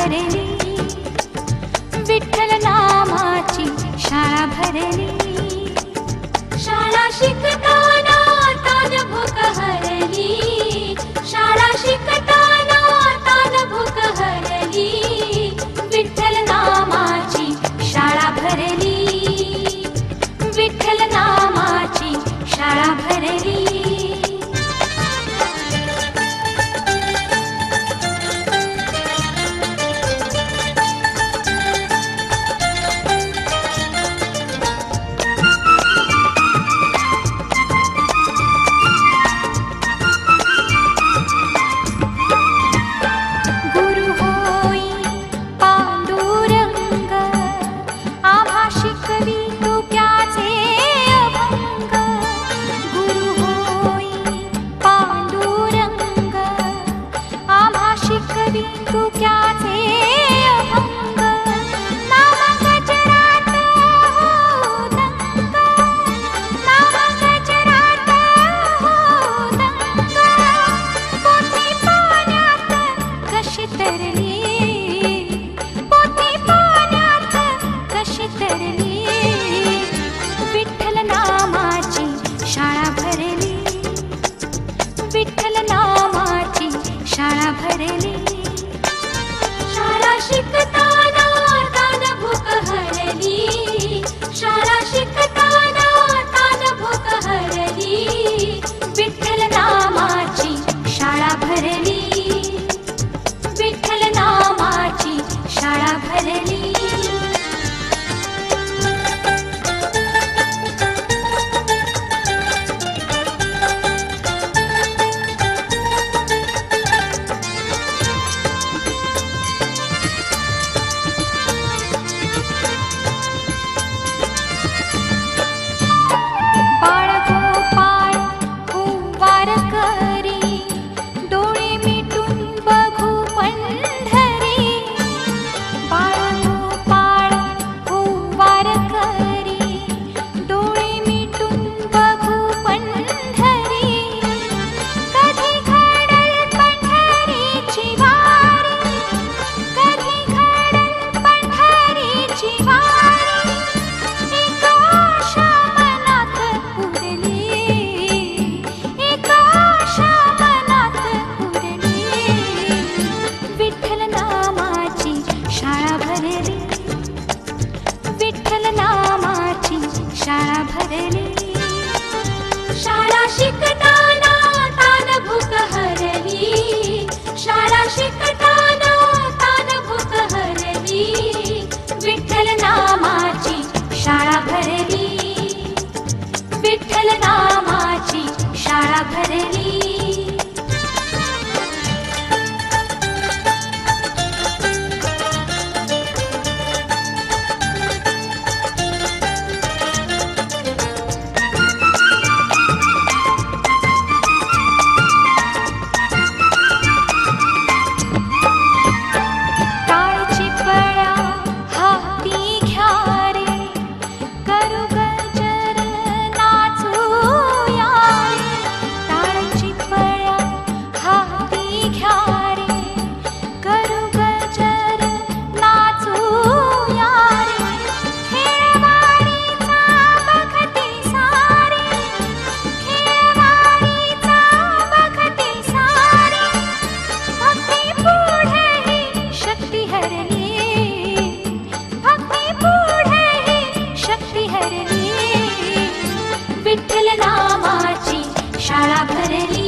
भरली, विठ्ठल नामाची शाळा भरली. शाळा शिकताना तान भूक हरली, शाळा शिकताना तान भूक हरली, विठ्ठल नामाची शाळा भरली, विठ्ठल नामाची शाळा भरली. विठ्ठल नामाची शाळा भरली, विठ्ठल नामाची शाळा भरली. शाळा शिकताना तान भूक हरली, शाळा शिकताना तान भूक हरली, विठ्ठल नामाची शाळा भरली, विठ्ठल नामाची शाळा भरली. शाळा भरली. शाळा शिकताना तान भूक हरली, शाळा शिकताना तान भूक हरली, विठ्ठल नामाची शाळा भरली, विठ्ठल नामाची शाळा भरली. विठ्ठल नामाची शाळा भरली.